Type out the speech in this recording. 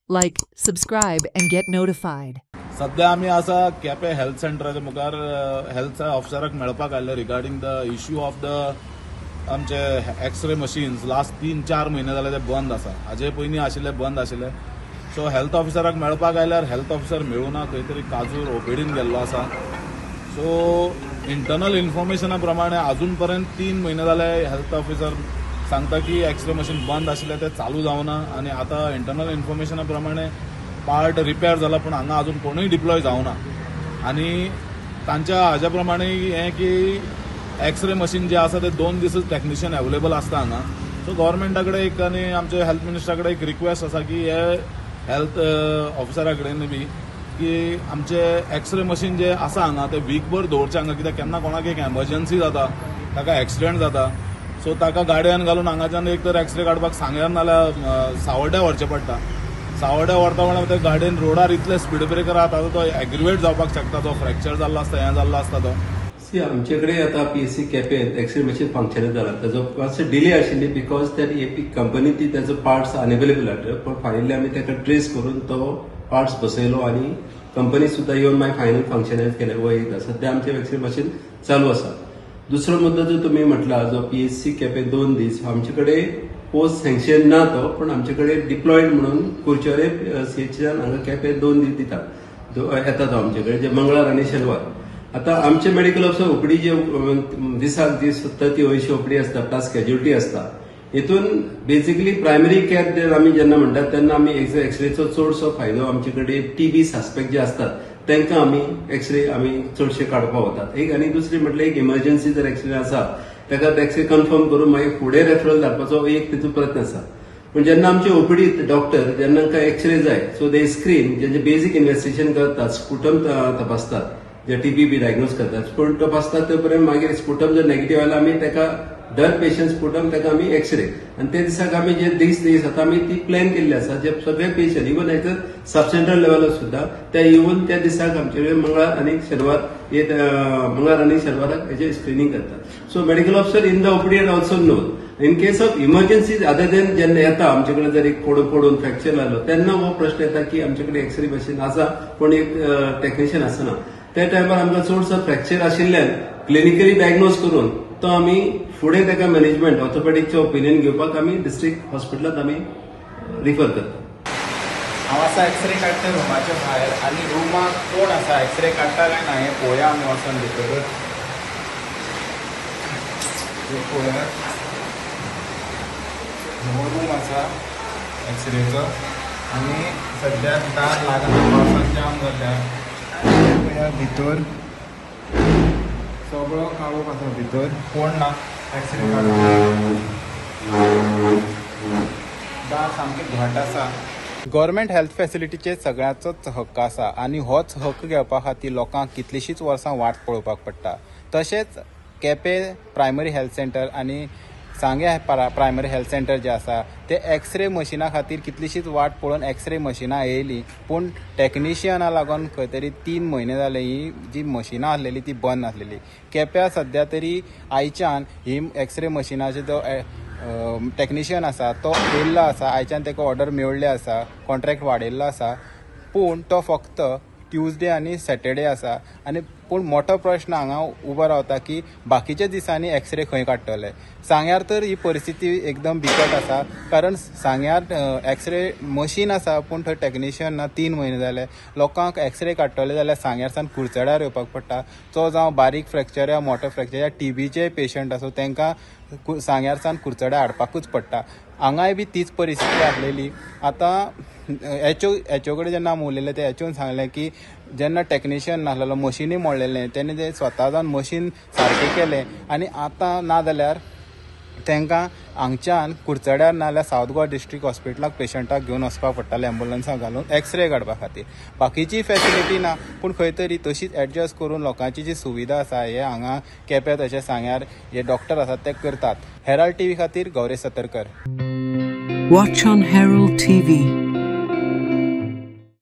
Like, subscribe, and get notified. सध्या आम्ही असा केपें हेल्थ सेंटराच्या मुखार हेल्थ ऑफिसराक मेळपाक आयले regarding the issue of the आमचे एक्सरे मशीन्स लास्ट 3-4 महिने जाले ते बंद आसा. हाजे पयलीं आशिल्ले बंद आशिल्ले. सो हेल्थ ऑफिसराक मेळपाक आयल्यार हेल्थ ऑफिसर मेळूना, खंय तरी काजूर ओपीडीन गेल्लो आसा. सो इंटरनल इन्फॉर्मेशना प्रमाणे अजून पर्यंत 3 महिने जाले हेल्थ ऑफिसर सांगता की एक्सरे मशीन बंद आशिल्ले ते चालू जावना आनी आतां इंटरनल इन्फॉर्मेशना प्रमाणे पार्ट रिपेअर जाला पण हांगा अजून कोणूय डिप्लॉय जावना. आनी तांच्या हाज्या प्रमाणे हें की एक्सरे मशीन जे आसा ते 2 दिसच टेक्निशियन अवेलेबल आसता हांगा. सो गव्हर्मेंटा कडेन एक आनी आमच्या हेल्थ मिनिस्टरा कडेन एक रिक्वेस्ट आसा की हे हेल्थ ऑफिसरा कडेन बी की आमचे एक्सरे मशीन जे आसा हांगा ते वीकभर दवरचे हांगा, कित्याक केन्ना कोणाक एक एमर्जन्सी जाता, ताका एक्सिडेंट जाता. सो ताका गाडयान घालून हांगाच्यान एक तर एक्सरे काडपाक सांग्यार नाल्यार सावड्ड्या व्हरचें पडटा. सावड्ड्या व्हरता म्हणल्यार ते गाडयेन रोडार इतले स्पीड ब्रेकर आसा तो एग्रिवेट जावपाक शकता, तो फ्रॅक्चर जाल्लो आसता, हें जाल्लो आसता तो. आमचे कडेन आतां PSC Quepem x-ray machine function जाला. ताजो मातसो डिले आशिल्ली बिकॉज त्या कंपनी ती ताजो पार्ट्स अनअवेलेबल आसले. पण फायनली आमी ताका ट्रेस करून तो पार्ट्स बसयलो आनी कंपनी सुद्दां येवन मागीर फायनल फंक्शनायज केलें. वयर सध्या आमचे एक्सरे मशीन चालू आसा. दुसरो मुद्दो जो तुमी म्हटला जो पीएससी केपें 2 दीस आमचे कडेन पोस्ट सँक्शन ना तो, पण आमचे कडेन डिप्लॉयड म्हणून कुर्चोरे सीएचआन हांगा केपें 2 दीस दिता येता तो आमचे कडेन, जे मंगळार आनी शेनवार. आता आमचे मेडिकल ऑफिसर ओपीडी जे दिसाक 70-80 ओपीडी आसता प्लस कॅज्युअलिटी आसता. हितून बेसिकली प्रायमरी केअर आमी जेन्ना म्हणटात तेन्ना आमी एक्सरेचो चडसो फायदो आमचे कडेन टीबी सस्पेक्ट जे आसतात तांकां आमी एक्सरे आमी चडशे काडपाक वतात. एक आनी दुसरी म्हटल्यार एक इमर्जन्सी जर एक्सरे आसा ताका एक्सरे कन्फर्म करून मागीर फुडें रेफरल धाडपाचो एक तितून प्रयत्न आसा. पण जेन्ना आमचे ओपीडी डॉक्टर जेन्ना तांकां एक्सरे जाय सो दे स्क्रीन जेंचे बेसिक इन्व्हेस्टिगेशन करतात, स्पुटम तपासतात, जे टीबी बी डायग्नोज करतात, स्पुटम तपासतात ते पर्यंत मागीर स्पुटम जर नेगेटिव्ह आयला आमी ताका दर पेशंट स्पुटम ताका आमी एक्सरे आनी ते दिसाक आमी जे दीस आतां आमी ती प्लॅन केल्ली आसा जे सगळे पेशंट इवन हेचो सब सेंट्रल लेवलार सुद्दां ते येवन त्या दिसाक आमचे कडेन मंगळार आनी शेनवाराक हेचे स्क्रिनींग करतात. So medical officer in the OPD and also knows in case of emergency other than जेन्ना येता आमचे कडेन जर एक पडून फ्रॅक्चर जालो तेन्ना हो प्रश्न येता की आमचे कडेन एक्सरे मशीन आसा पण एक टेक्निशियन आसना. त्या टायमार आमकां चडसो फ्रॅक्चर आशिल्ल्यान क्लिनिकली डायग्नोज करून तो आमी फुडें ताका मॅनेजमेंट ऑर्थोपेडिकचे ओपिनियन घेवपाक आमी डिस्ट्रिक्ट हॉस्पिटलांत आमी रिफर करतात. हांव आसा एक्सरे काडटा रुमाच्या भायर आनी रुमाक कोण आसा एक्सरे काडटा काय ना हें पळोवया आमी वचून भितर. पळोवया हो रूम आसा एक्सरेचो आनी सद्या दार लागना पावसान जाम जाल्यार पळोवया भितर सगळो काळोख आसा भितर, कोण ना एक्सरे काडून. दार सामकें घट आसा. गव्हर्मेंट हेल्थ फॅसिलिटीचे सगळ्याचोच हक्क आसा आनी होच हक्क घेवपा खातीर लोकांक कितलीशींच वर्सां वाट पळोवपाक पडटा. तशेंच केपें प्रायमरी हेल्थ सेंटर आनी सांगे प्रायमरी हेल्थ सेंटर जे आसा ते एक्सरे मशिना खातीर कितलीशींच वाट पळोवन एक्सरे मशिनां येयली, पूण टॅक्निशियना लागून खंय तरी 3 महिने जाले ही जी मशिनां आसलेली ती बंद आसलेली. केप्यां सद्या तरी आयच्यान ही एक्सरे मशिनाचो जो टॅक्निशियन आसा तो येयल्लो आसा. आयच्यान ताका ऑर्डर मेळ्ळी आसा, कॉन्ट्रॅक्ट वाडयल्लो आसा, पूण तो फक्त ट्युजडे आनी सॅटर्डे आसा. आनी पूण मोठो प्रश्न हांगा उबो रावता की बाकीच्या दिसांनी एक्सरे खंय काडटले. सांग्यार तर ही परिस्थिती एकदम बिकट आसा, कारण सांग्यार एक्सरे मशीन आसा पूण थंय टॅक्निशियन ना. 3 महिने जाले. लोकांक एक्सरे काडटले जाल्यार सांग्यारसान कुडचड्यार येवपाक पडटा. तो जावं बारीक फ्रॅक्चर या मोठो फ्रॅक्चर या टीबीचे पेशंट आसूं तांकां सांग्यारसान कुडचड्यार हाडपाकूच पडटा. हांगाय बी तीच परिस्थिती आसलेली. आतां एचओ कडेन जेन्ना हांव उलयलें ते एचओन सांगलें की जेन्ना टॅक्निशियन नासलेलो मशिनी मोडलेलें तेन्ना ते स्वता जावन मशीन सारकें केलें आनी आतां ना जाल्यार तांकां हांगच्यान कुडचड्यार नाल्यार सावथ गोवा डिस्ट्रिक्ट हॉस्पिटलाक पेशंटाक घेवन वचपाक पडटालें एम्बुलन्साक घालून एक्सरे काडपा खातीर. बाकीची फॅसिलिटी ना पूण खंय तरी तशीच एडजस्ट करून लोकांची जी सुविधा आसा हे हांगा केपें तशें सांग्यार जे डॉक्टर आसात ते करतात. हेराल्ड टीव्ही खातीर Gauresh Satarkar. Watch on Herald TV.